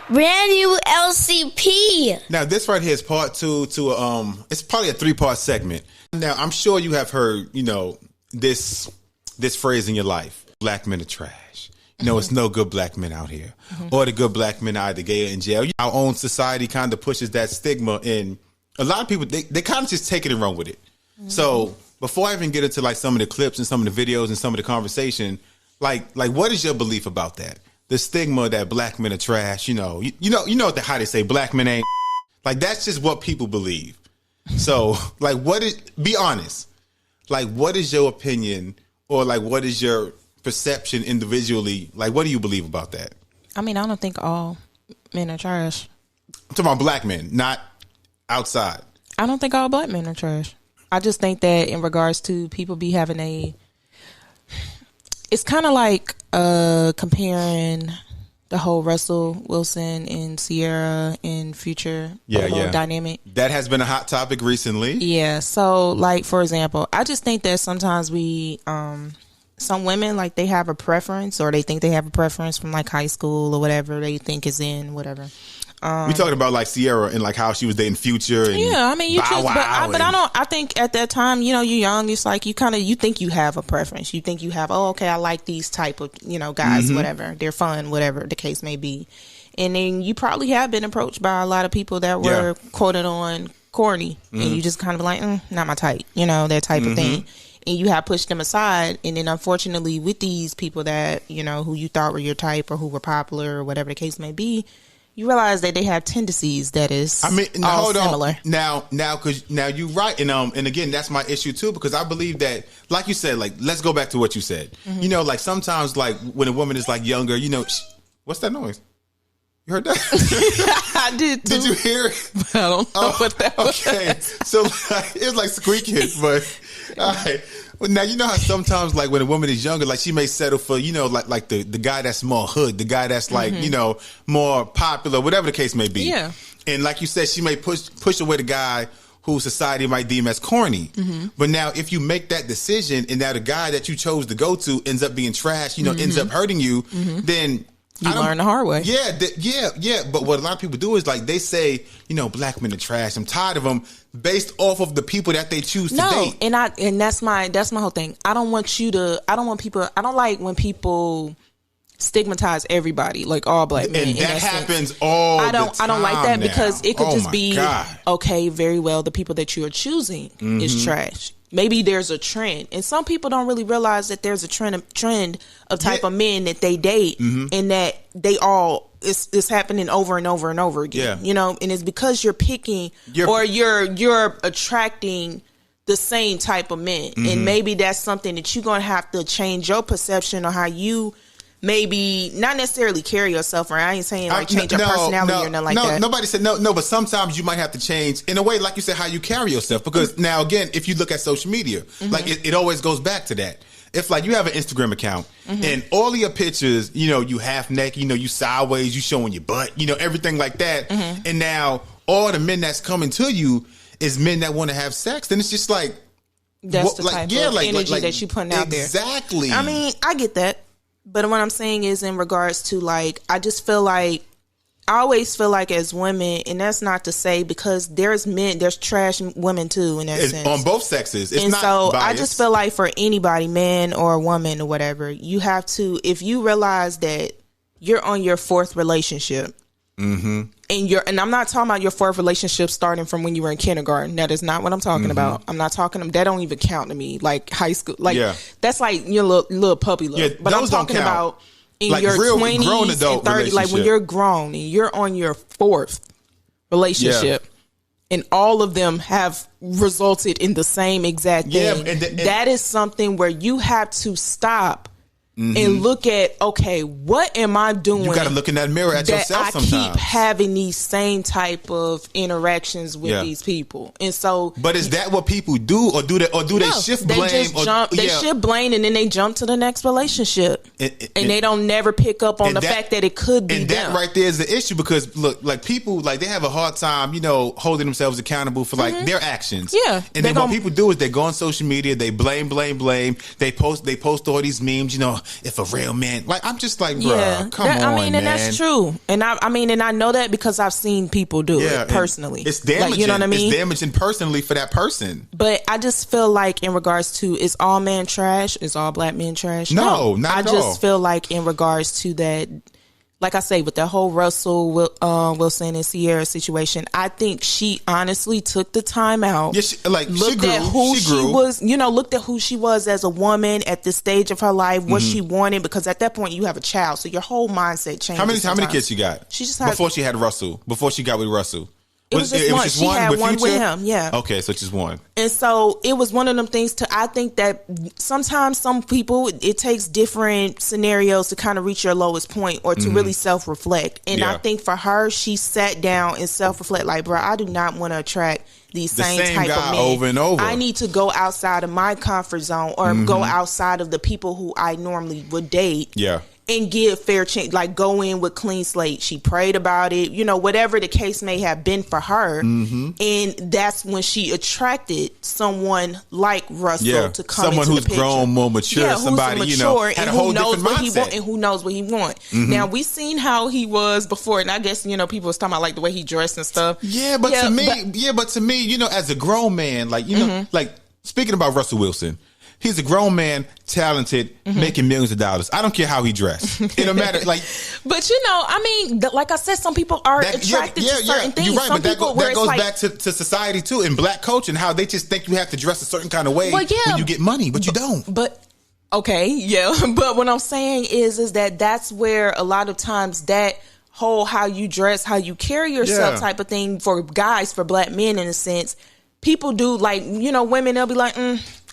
Brand new LCP. Now, this right here is part two to it's probably a 3-part segment. Now, I'm sure you have heard, this phrase in your life: black men are trash. It's no good black men out here, or the good black men are either gay or in jail. Our own society kind of pushes that stigma, and a lot of people they kind of just take it and run with it. So before I even get into like some of the clips and some of the videos and some of the conversation, like what is your belief about that? The stigma that black men are trash. You know how they say black men ain't. Like, that's just what people believe. So like, be honest. Like, what is your opinion, or like, what is your perception individually? Like, what do you believe about that? I mean, I don't think all men are trash. I'm talking about black men, not outside. I don't think all black men are trash. I just think that in regards to people be having it's kind of like comparing the whole Russell Wilson and Sierra and Future dynamic. That has been a hot topic recently. Yeah. So, like, for example, I just think that sometimes some women, like, they have a preference, or they think they have a preference from like high school or whatever they think is in, whatever. We talking about like Sierra and like how she was dating Future. And yeah, I mean, you choose, but I think at that time, you're young. It's like you think you have a preference. You think you have, I like these type of guys, whatever. They're fun, whatever the case may be. And then you probably have been approached by a lot of people that were quoted on corny, and you just kind of like, not my type, that type of thing. And you have pushed them aside. And then unfortunately, with these people that who you thought were your type or who were popular or whatever the case may be, you realize that they have tendencies that is all similar. Now, because you're right, and again, that's my issue too, because I believe that, like you said, like, let's go back to what you said. Like, sometimes, like, when a woman is like younger, what's that noise? You heard that? I did too. Did you hear it? I don't know what that was. Okay, so like, it was like squeaking, but all right. Well, now, how sometimes, like, when a woman is younger, like, she may settle for, like the guy that's more hood, the guy that's like, more popular, whatever the case may be. Yeah. And like you said, she may push away the guy who society might deem as corny. But now, if you make that decision and now the guy that you chose to go to ends up being trash, ends up hurting you, then you learn the hard way. Yeah. But what a lot of people do is, like, they say, black men are trash. I'm tired of them, based off of the people that they choose to date. And that's my whole thing. I don't like when people stigmatize everybody, like all black men. And that happens all the time. I don't like that now, because it could just be, God. Okay, very well, the people that you are choosing is trash. Maybe there's a trend, and some people don't really realize that there's a trend of type of men that they date, and that they all it's happening over and over and over again. And it's because you're picking or you're attracting the same type of men, and maybe that's something that you're gonna have to change your perception or how you maybe not necessarily carry yourself, or I ain't saying like change your personality or nothing like that. Nobody said no, but sometimes you might have to change in a way, like you said, how you carry yourself. Because now, again, if you look at social media, like it always goes back to that. If like you have an Instagram account and all of your pictures, you half naked, you sideways, you showing your butt, everything like that. And now all the men that's coming to you is men that want to have sex. Then it's just like, that's the type of energy that you putting out there. Exactly. I mean, I get that. But what I'm saying is, in regards to, like, I always feel like as women, and that's not to say, because there's trash women too in that sense. On both sexes. It's not so biased. I just feel like for anybody, man or woman or whatever, you have to, if you realize that you're on your fourth relationship, and I'm not talking about your fourth relationship starting from when you were in kindergarten. That is not what I'm talking about. I'm not talking, that don't even count to me. Like high school, like that's like your little puppy love. Yeah, but I'm talking about in like your 20s and 30s, like when you're grown and you're on your fourth relationship, and all of them have resulted in the same exact thing. That is something where you have to stop and look at, okay, what am I doing? You got to look in that mirror at yourself sometimes. I keep having these same type of interactions with these people. And so, but is that what people do, or do they shift blame? They shift blame, and then they jump to the next relationship, and they don't never pick up on the fact that it could be and them. That right there is the issue, because look, like people, like they have a hard time, holding themselves accountable for like their actions. Yeah, and then what people do is they go on social media, they blame. They post all these memes, if a real man, like, I'm just like, bro, come on, I mean, man. and that's true. And I know that because I've seen people do it personally. It's damaging. Like, you know what I mean? It's damaging personally for that person. But I just feel like in regards to, is all men trash? Is all black men trash? No, not at all. I just feel like in regards to that, like I say, with the whole Russell Wilson and Sierra situation, I think she honestly took the time out. Yeah, looked at who she was, looked at who she was as a woman at this stage of her life, what she wanted, because at that point you have a child, so your whole mindset changes. How many kids she got? She just had, before she had Russell, before she got with Russell. It was just one. She had one with him, yeah. Okay, so just one. And so it was one of them things I think that sometimes some people, it takes different scenarios to kind of reach your lowest point or to really self-reflect. And I think for her, she sat down and self-reflect like, bro, I do not want to attract the same type guy of men. Over and over. I need to go outside of my comfort zone or go outside of the people who I normally would date. Yeah. And give fair chance, like go in with clean slate. She prayed about it, whatever the case may have been for her. And that's when she attracted someone like Russell to come someone into who's the picture. grown, more mature, somebody, had a whole different mindset. And who knows what he wants. Now, we seen how he was before, and I guess, people was talking about like the way he dressed and stuff. Yeah, but to me, as a grown man, like, like speaking about Russell Wilson, he's a grown man, talented, making millions of dollars. I don't care how he dressed. It don't matter. Like, but like I said, some people are attracted to certain things. You're right, some but people that goes back to society too, in black culture, and how they just think you have to dress a certain kind of way when you get money, but you don't. But okay, yeah. But what I'm saying is that that's where a lot of times that whole how you dress, how you carry yourself type of thing for guys, for black men in a sense, people do like women. They'll be like.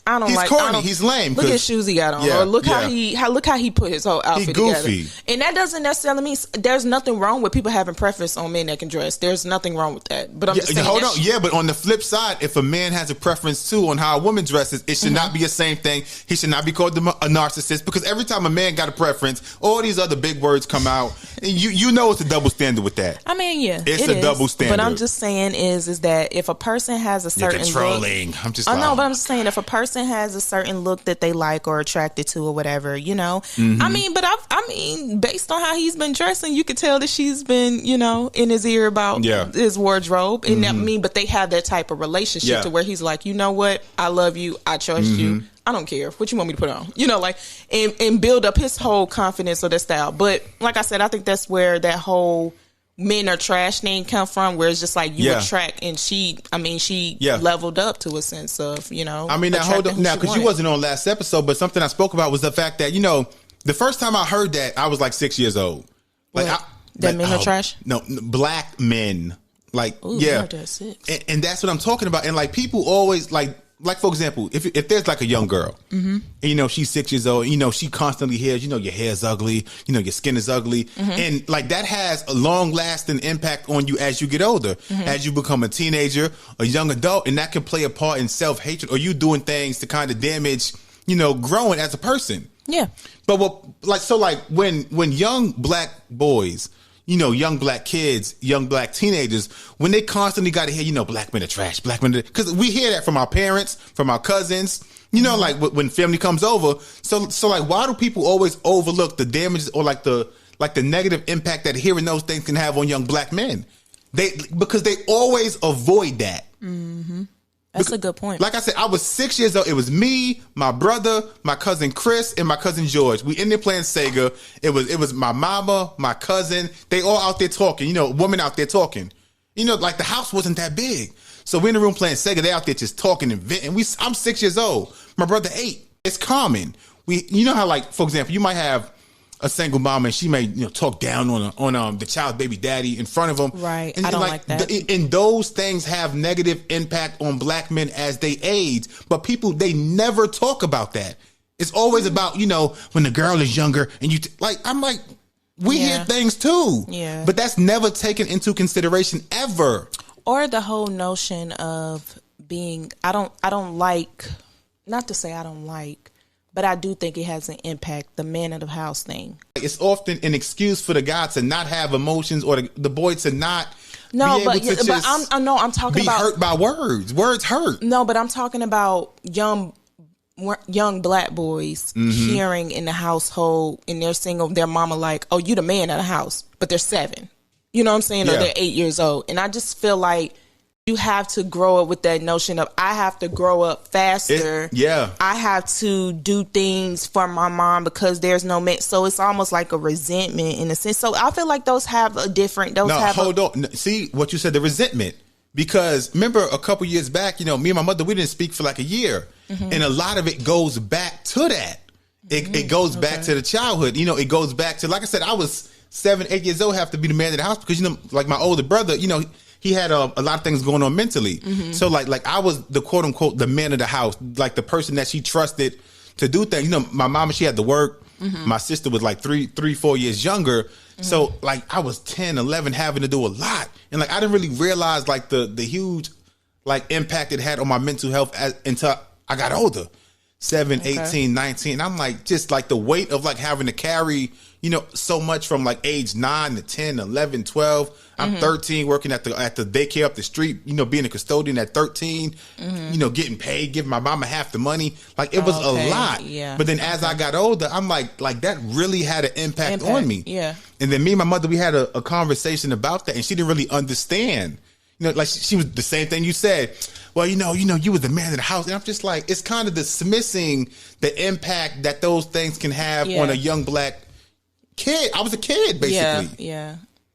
He's corny. He's lame. Look at shoes he got on, or look how he put his whole outfit together. And that doesn't necessarily mean there's nothing wrong with people having preference on men that can dress. There's nothing wrong with that. But I'm just saying. Hold on. But on the flip side, if a man has a preference too on how a woman dresses, it should not be the same thing. He should not be called a narcissist, because every time a man got a preference, all these other big words come out. And it's a double standard with that. I mean, it's a double standard. But I'm just saying is that if a person has a certain controlling, look, I'm just. I know, but I'm just saying if a person has a certain look that they like or attracted to or whatever, I mean, based on how he's been dressing, you could tell that she's been, in his ear about his wardrobe. And but they have that type of relationship to where he's like, you know what? I love you. I trust you. I don't care what you want me to put on, and build up his whole confidence or that style. But like I said, I think that's where that whole men are trash thing come from, where it's just like you attract, and she leveled up to a sense of, I mean, now hold on, now, because you wasn't on last episode, but something I spoke about was the fact that, the first time I heard that, I was like 6 years old. Like, men are trash? No, black men. Like, ooh, that's it. And that's what I'm talking about. And like, people always like for example, if there's like a young girl, and she's 6 years old, she constantly hears, your hair's ugly, your skin is ugly, and like that has a long lasting impact on you as you get older, as you become a teenager, a young adult, and that can play a part in self hatred or you doing things to kind of damage, growing as a person. Yeah. But when young black boys, young black kids, young black teenagers, when they constantly got to hear, black men are trash, black men are, because we hear that from our parents, from our cousins, like when family comes over. So like, why do people always overlook the damages or like the negative impact that hearing those things can have on young black men? Because they always avoid that. That's a good point. Like I said, I was 6 years old. It was me, my brother, my cousin Chris, and my cousin George. We in there playing Sega. It was my mama, my cousin. They all out there talking. Women out there talking. Like the house wasn't that big. So we in the room playing Sega. They out there just talking and venting. I'm 6 years old. My brother 8. It's common. How, like, for example, you might have a single mom and she may talk down on the child's baby daddy in front of them. Right. And I don't like that. And those things have negative impact on black men as they age. But people, they never talk about that. It's always about, when the girl is younger and I'm like, we hear things too. Yeah. But that's never taken into consideration ever. Or the whole notion of being, I don't like, not to say I don't like, but I do think it has an impact, the man of the house thing. It's often an excuse for the guy to not have emotions or the boy to not be able to I'm talking be about hurt by words. Words hurt. No, but I'm talking about young young black boys hearing in the household, and they're seeing their mama like, oh, you the man of the house, but they're 7. You know what I'm saying? Or they're 8 years old. And I just feel like you have to grow up with that notion of, I have to grow up faster. I have to do things for my mom because there's no man. So it's almost like a resentment in a sense. So I feel like those have a different. Hold on. See what you said, the resentment. Because remember a couple years back, me and my mother, we didn't speak for like a year. And a lot of it goes back to that. It goes back to the childhood. It goes back to, like I said, I was 7, 8 years old, have to be the man of the house because, like my older brother, he had a lot of things going on mentally. So like I was the quote unquote the man of the house, like the person that she trusted to do things. My mama, she had to work. My sister was like 4 years younger. So like I was 10, 11 having to do a lot. And like I didn't really realize like the huge like impact it had on my mental health until I got older. 7, 18, 19. I'm like, just like the weight of like having to carry, so much from like age 9 to 10, 11, 12. I'm 13 working at the daycare up the street, being a custodian at 13, getting paid, giving my mama half the money. Like it was a lot. Yeah. But then as I got older, I'm like that really had an impact on me. Yeah. And then me and my mother, we had a conversation about that, and she didn't really understand. Like she was the same thing you said. Well, you were the man of the house. And I'm just like, it's kind of dismissing the impact that those things can have on a young black kid. I was a kid, basically.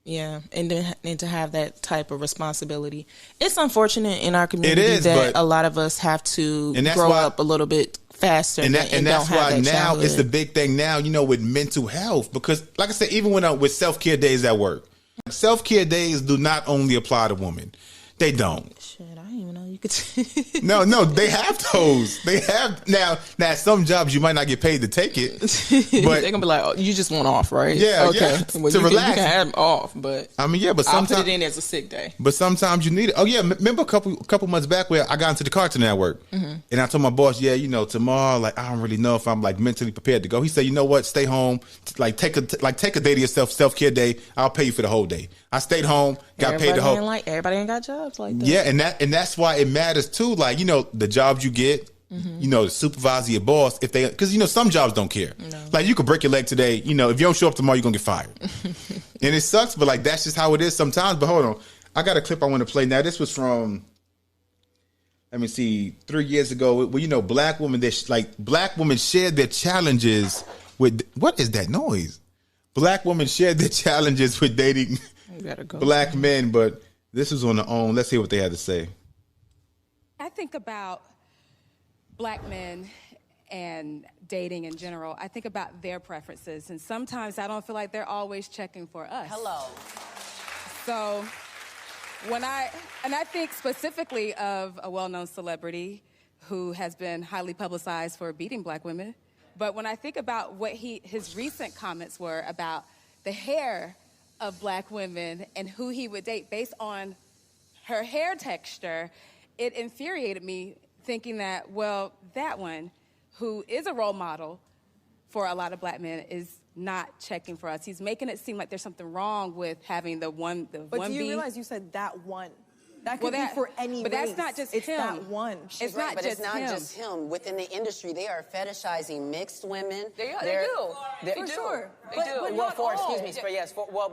Yeah. And to have that type of responsibility. It's unfortunate in our community that a lot of us have to grow up a little bit faster. And that's why now it's the big thing now, with mental health. Because like I said, even when with self-care days at work, self-care days do not only apply to women. They don't. Shit, I didn't even know you could. No, they have those. They have now. Some jobs you might not get paid to take it, but they're gonna be like, "Oh, you just want off, right?" Yeah, okay. Yeah. Well, to relax, you can have them off, but but sometimes I'll put it in as a sick day. But sometimes you need it. Oh yeah, remember a couple months back where I got into the car tonight at work, and I told my boss, tomorrow, like I don't really know if I'm like mentally prepared to go. He said, you know what, stay home, like take a day to yourself, self-care day. I'll pay you for the whole day. I stayed home, got paid the whole. Everybody ain't got jobs like that. Yeah, and that's why it matters too. Like the jobs you get, the supervisor, your boss, if they, because some jobs don't care. No. Like you could break your leg today. If you don't show up tomorrow, you're gonna get fired. And it sucks, but like that's just how it is sometimes. But hold on, I got a clip I want to play now. This was from, let me see, 3 years ago. Well, black women shared their challenges with, what is that noise? Black women shared their challenges with dating black men, but this is on their own. Let's hear what they had to say. I think about black men and dating in general. I think about their preferences, and sometimes I don't feel like they're always checking for us. Hello. So I think specifically of a well-known celebrity who has been highly publicized for beating black women. But when I think about what his recent comments were about the hair of black women and who he would date based on her hair texture, it infuriated me thinking that, well, that one, who is a role model for a lot of black men, is not checking for us. He's making it seem like there's something wrong with having the one B. But do you realize you said that one? That could be for any but race. That's not just it's him. That one. It's right, but it's not just him. Within the industry, they are fetishizing mixed women. They do. For sure. They do.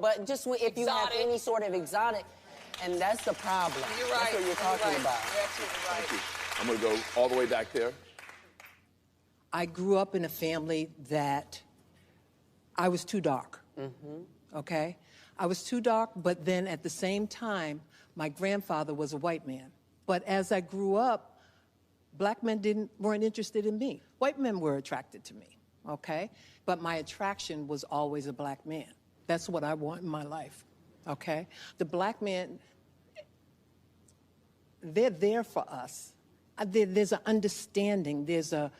But just if you have any sort of exotic, and that's the problem. You're right. That's what you're talking about. You're absolutely right. Thank you. I'm going to go all the way back there. I grew up in a family that I was too dark. Okay? I was too dark, but then at the same time, my grandfather was a white man. But as I grew up, black men weren't interested in me. White men were attracted to me, okay? But my attraction was always a black man. That's what I want in my life, okay? The black men, they're there for us. There's an understanding. There's a,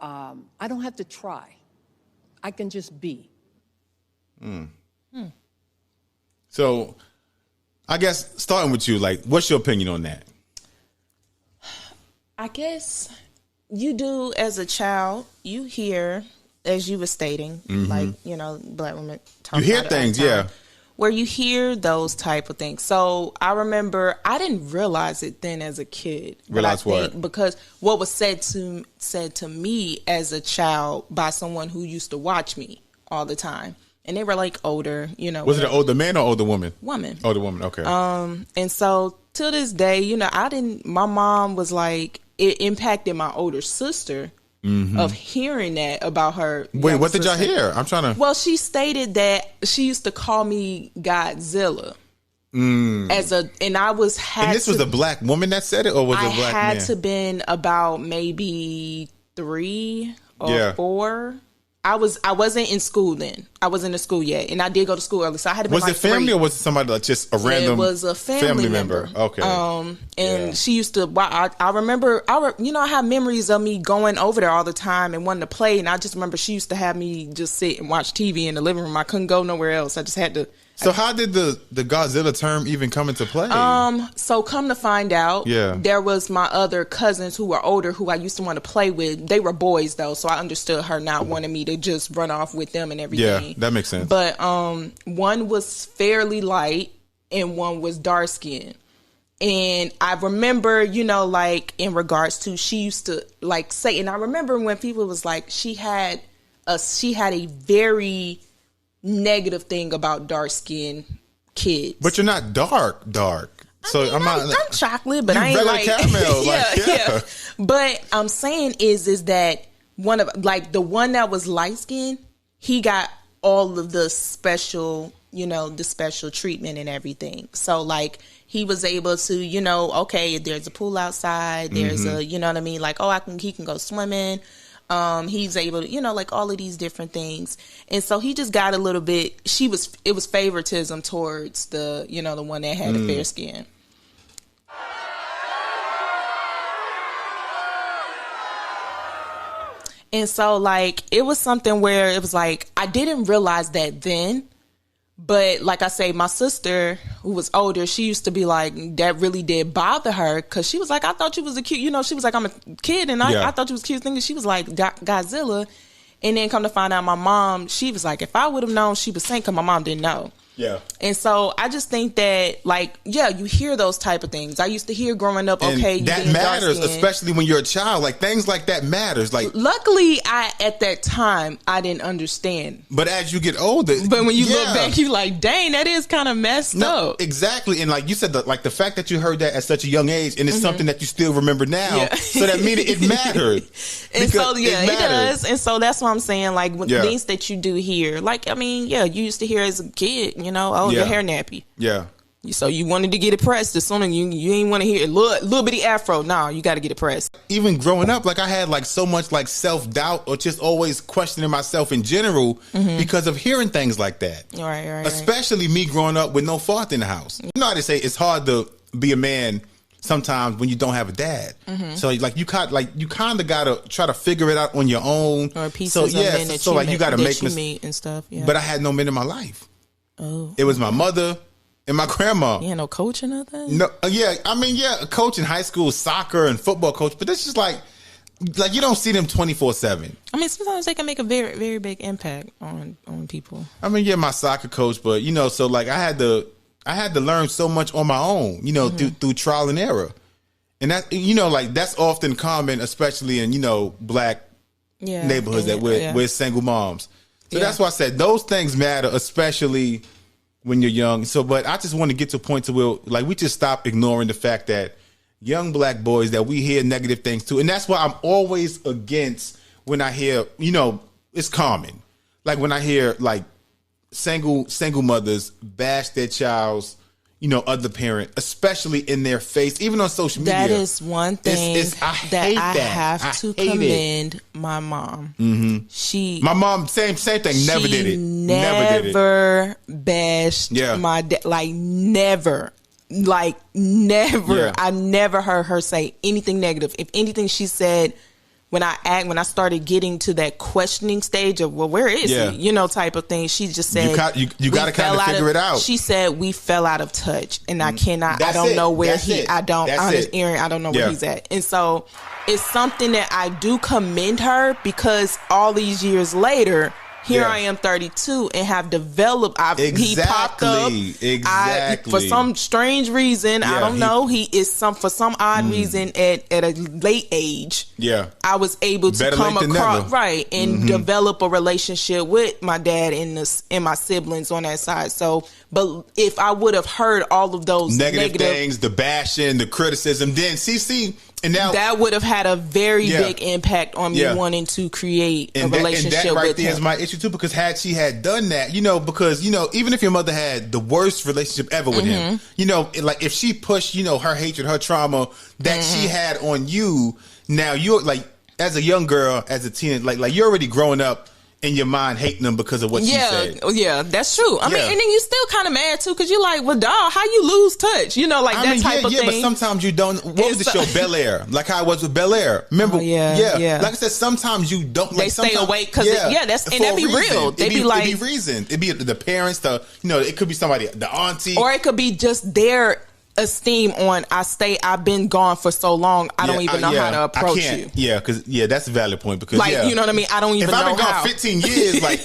I don't have to try. I can just be. So, I guess starting with you, like, what's your opinion on that? I guess you do as a child, you hear, as you were stating, like, black women talk you hear about things, it all the time. where you hear those type of things. So I remember I didn't realize it then as a kid. Realize what? Because what was said to me as a child by someone who used to watch me all the time. And they were like older, you know. Was it an older man or older woman? Woman. Older woman, okay. And so to this day, you know, my mom was like, it impacted my older sister of hearing that about her. Wait, what did y'all hear? I'm trying to. Well, she stated that she used to call me Godzilla. And this was a black woman that said it, or was it a black man? I had to been about maybe 3 or 4. I wasn't in school then. I wasn't in school yet, and I did go to school early, so I had to be Was like it family 3. or was it somebody like just a random? It was a family member. Okay. And she used to. I remember. I have memories of me going over there all the time and wanting to play, and I just remember she used to have me just sit and watch TV in the living room. I couldn't go nowhere else. I just had to. So how did the Godzilla term even come into play? So come to find out, there was my other cousins who were older who I used to want to play with. They were boys though, so I understood her not wanting me to just run off with them and everything. Yeah, that makes sense. But one was fairly light and one was dark skinned. And I remember, you know, like in regards to, she used to like say, and I remember when people was like, she had a very negative thing about dark skinned kids. But you're not dark. So I'm chocolate, but I ain't like caramel. yeah. But I'm saying is that one of like the one that was light skinned, he got all of the special, you know, the special treatment and everything. So like he was able to, you know, okay, there's a pool outside, there's a, you know what I mean, like he can go swimming. He's able to, you know, like all of these different things. And so he just got a little bit, it was favoritism towards the, you know, the one that had the fair skin. And so like, it was something where it was like, I didn't realize that then, but like I say, my sister who was older, she used to be like, that really did bother her. Cause she was like, I thought you was a cute, you know, she was like, I'm a kid and I thought you was cute thinking. She was like Godzilla. And then come to find out my mom, she was like, if I would have known she was saying, cause my mom didn't know. Yeah. And so I just think that, like, yeah, you hear those type of things. I used to hear growing up, and okay, that matters, especially when you're a child. Like things like that matters. Like, luckily, at that time I didn't understand. But as you get older, but when you look back, you like, dang, that is kind of messed up. Exactly, and like you said, like the fact that you heard that at such a young age, and it's something that you still remember now. Yeah. So that means it mattered. And so it does. And so that's what I'm saying. Like things that you do hear, like I mean, you used to hear as a kid. You know, your hair nappy. Yeah. So you wanted to get it pressed. As soon as you ain't want to hear a little bitty afro. No, you got to get it pressed. Even growing up, like I had like so much like self-doubt or just always questioning myself in general because of hearing things like that. Right. Especially me growing up with no father in the house. You know how they say it's hard to be a man sometimes when you don't have a dad. So like you kind of gotta try to figure it out on your own. Or pieces of men that so you gotta make meet and stuff. Yeah. But I had no men in my life. Oh. It was my mother and my grandma. You had no coach or nothing? No, a coach in high school, soccer and football coach, but this is like you don't see them 24/7. I mean, sometimes they can make a very, very big impact on people. I mean, my soccer coach, but you know, so like I had to learn so much on my own, you know, through trial and error. And that, you know, like that's often common, especially in, you know, black neighborhoods that we're single moms. So that's why I said those things matter, especially when you're young. So, but I just want to get to a point to where, like, we just stop ignoring the fact that young black boys, that we hear negative things too. And that's why I'm always against when I hear, you know, it's common. Like when I hear like single memothers bash their child's, you know, other parent, especially in their face, even on social media. That is one thing I have to commend my mom. My mom, same thing, never did it. Never bashed my dad, like never. I never heard her say anything negative. If anything, she said, when I started getting to that questioning stage of, well, where is he? You know, type of thing. She just said, you got to kind of figure it out. She said, we fell out of touch and I cannot, I don't know where I don't know where he's at. And so it's something that I do commend her, because all these years later, Here I am 32 and have developed. He popped up. Exactly. For some strange reason, I don't know. For some odd reason at a late age. Yeah. I was able to come across and develop a relationship with my dad and my siblings on that side. So, but if I would have heard all of those negative things, the bashing, the criticism, then CC. And now, that would have had a very big impact on me wanting to create a relationship with him. And that right there is my issue too, because had she had done that, because even if your mother had the worst relationship ever with him, like if she pushed, her hatred, her trauma that she had on you, now you're like, as a young girl, as a teen, like you're already growing up in your mind hating them because of what she said. Yeah, that's true. I mean, and then you still kind of mad too, because you're like, well, dog, how you lose touch? That type of thing. Yeah, but sometimes you don't. What was the show Bel Air? Like how I was with Bel Air. Remember? Yeah. Like I said, sometimes you don't. Like, they stay awake because that be real. They be like, it be reason. It be the parents. It could be somebody, the auntie, or it could be just their esteem on I've been gone for so long, I don't even know how to approach you. Yeah, because that's a valid point, because you know what I mean, I don't even know how. If I've been gone 15 years, like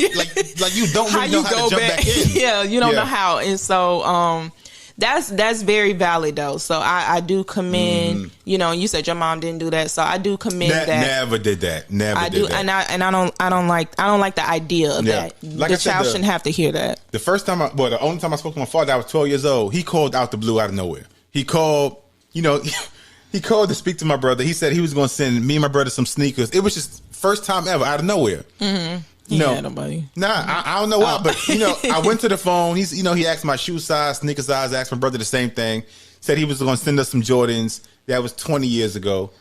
you don't really know how to jump back in. Yeah, you don't know how. And so that's very valid though. So I do commend, you said your mom didn't do that, so I do commend that. Never did that. Never did that. And I don't like the idea of that. Like the child shouldn't have to hear that. The first time the only time I spoke to my father, I was 12 years old. He called out the blue, out of nowhere. He called, he called to speak to my brother. He said he was going to send me and my brother some sneakers. It was just first time ever, out of nowhere. Mm-hmm. Nobody. Nah, I don't know why, but I went to the phone. He asked my shoe size, sneaker size. Asked my brother the same thing. Said he was going to send us some Jordans. That was 20 years ago.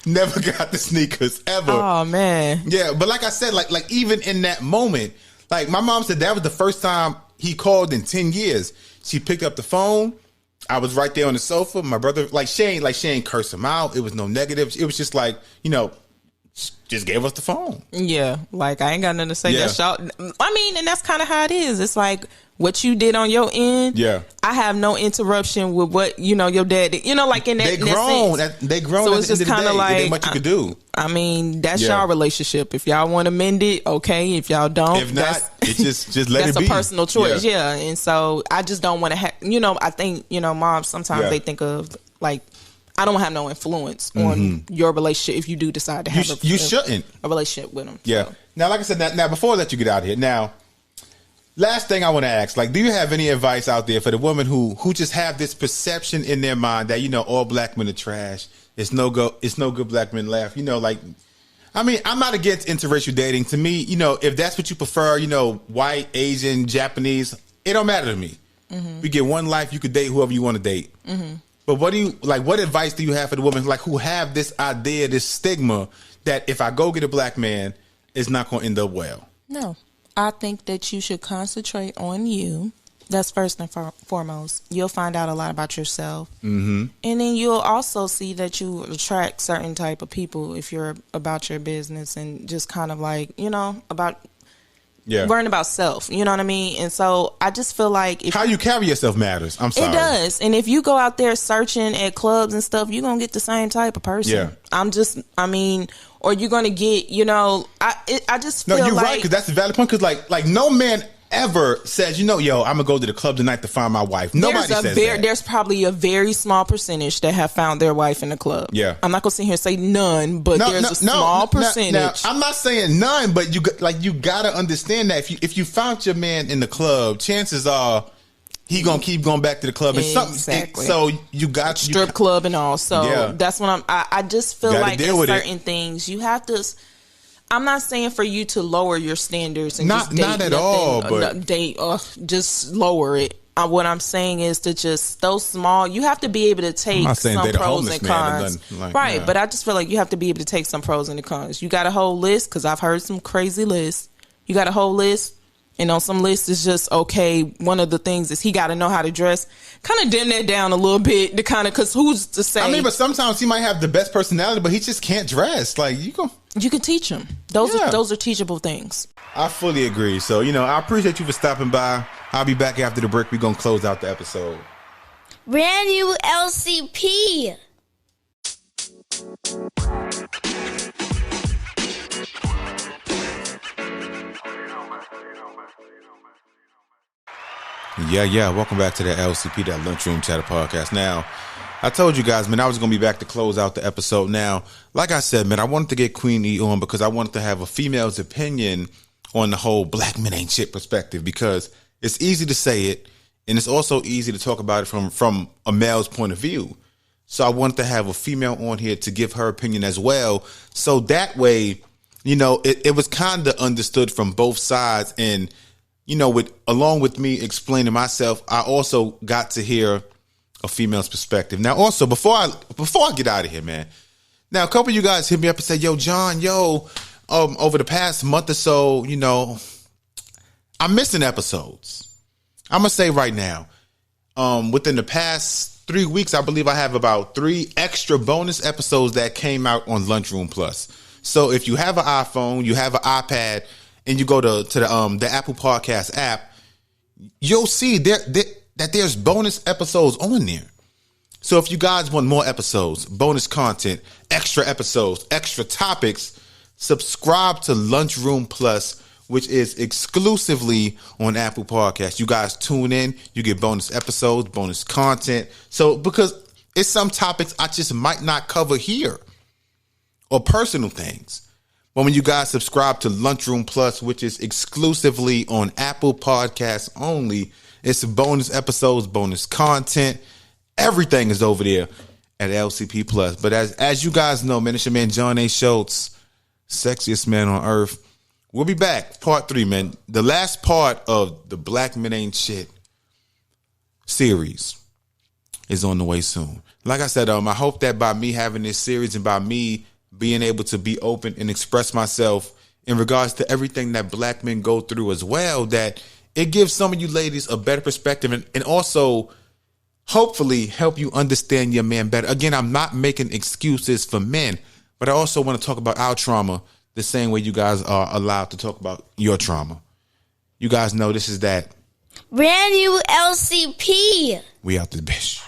Never got the sneakers ever. Oh man. Yeah, but like I said, like even in that moment, like my mom said that was the first time he called in 10 years. She picked up the phone. I was right there on the sofa. My brother, she ain't curse him out. It was no negatives. It was just like, just gave us the phone. Yeah, like I ain't got nothing to say. That's y'all. I mean, and that's kind of how it is. It's like what you did on your end. Yeah, I have no interruption with what your dad did. Like in that. They grown. They grown. So it's just kind of like what you could do. I mean, that's y'all relationship. If y'all want to mend it, okay. If y'all don't, if not, it's just let it be. That's a personal choice. Yeah, and so I just don't want to have. I think moms sometimes they think of like, I don't have no influence on your relationship if you do decide to have a relationship with them. Yeah. So. Now, like I said, now before I let you get out of here, now, last thing I want to ask, like, do you have any advice out there for the women who just have this perception in their mind that, all black men are trash? It's no good black men laugh. I mean, I'm not against interracial dating. To me, if that's what you prefer, white, Asian, Japanese, it don't matter to me. Mm-hmm. You get one life, you could date whoever you want to date. Mm-hmm. But what advice do you have for the women who have this idea, this stigma that if I go get a black man, it's not going to end up well? No, I think that you should concentrate on you. That's first and foremost. You'll find out a lot about yourself. Mm-hmm. And then you'll also see that you attract certain type of people if you're about your business and just kind of like, about... Yeah. Learn about self, you know what I mean? And so I just feel like how you carry yourself matters. I'm sorry. It does. And if you go out there searching at clubs and stuff, you're going to get the same type of person. Yeah. Or you're going to get, I just feel like... No, you're right, because that's a valid point, because like no man ever says, I'm going to go to the club tonight to find my wife. Nobody says that. There's probably a very small percentage that have found their wife in the club. Yeah. I'm not going to sit here and say none, but there's a small percentage. Now, I'm not saying none, but you got to understand that if you found your man in the club, chances are he going to keep going back to the club. Exactly. So you got... Strip club and all. So that's what I just feel like there's certain things you have to... I'm not saying for you to lower your standards and just date not at all, but just lower it. What I'm saying is to just those small. You have to be able to take some pros and cons, right? Yeah. But I just feel like you have to be able to take some pros and the cons. You got a whole list, because I've heard some crazy lists. You got a whole list, and on some lists it's just okay. One of the things is he got to know how to dress. Kind of dim that down a little bit to kind of, because who's to say? I mean, but sometimes he might have the best personality, but he just can't dress. Like you can teach him. Those are teachable things. I fully agree. So, I appreciate you for stopping by. I'll be back after the break. We're going to close out the episode. Brand new LCP. Yeah. Welcome back to the LCP, that Lunchroom Chatter podcast. Now, I told you guys, man, I was going to be back to close out the episode. Now, like I said, man, I wanted to get Queen E on because I wanted to have a female's opinion on the whole black men ain't shit perspective, because it's easy to say it, and it's also easy to talk about it from a male's point of view. So I wanted to have a female on here to give her opinion as well. So that way, you know, it was kind of understood from both sides. And, you know, along with me explaining myself, I also got to hear a female's perspective. Now, also, before I get out of here, man, now a couple of you guys hit me up and say, yo, John, over the past month or so, you know, I'm missing episodes. I'm going to say right now, within the past 3 weeks, I believe I have about 3 extra bonus episodes that came out on Lunchroom Plus. So if you have an iPhone, you have an iPad, and you go to the Apple Podcast app, you'll see that there's bonus episodes on there. So if you guys want more episodes, bonus content, extra episodes, extra topics, subscribe to Lunchroom Plus, which is exclusively on Apple Podcasts. You guys tune in, you get bonus episodes, bonus content. So because it's some topics I just might not cover here, or personal things. But when you guys subscribe to Lunchroom Plus, which is exclusively on Apple Podcasts only, it's bonus episodes, bonus content. Everything is over there at LCP Plus. But as you guys know, man, it's your man John A. Schultz, sexiest man on earth. We'll be back, part 3, man. The last part of the Black Men Ain't Shit series is on the way soon. Like I said, I hope that by me having this series and by me being able to be open and express myself in regards to everything that black men go through as well, that it gives some of you ladies a better perspective and also hopefully help you understand your man better. Again, I'm not making excuses for men, but I also want to talk about our trauma the same way you guys are allowed to talk about your trauma. You guys know this is that Brand new LCP. We out this bitch.